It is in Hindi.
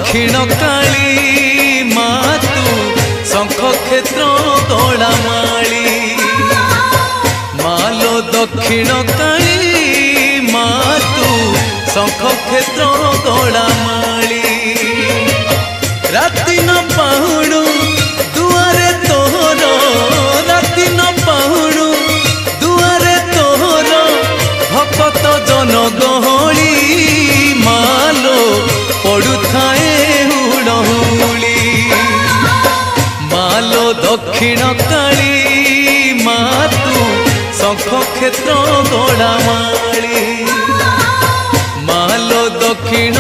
दक्षिण काली मातु शंख क्षेत्र गौड़ामाली मालो दक्षिण काली मातु शंख क्षेत्र गौड़ामाली राति न पाहुणु दुआरे तोहर राति न पाहुणु दुआरे तोहर भक्त जन गहली मालो पड़ुथाए हुड़हुली मालो दक्षिण काली मातु शंख क्षेत्र गौड़ामाली मालो दक्षिण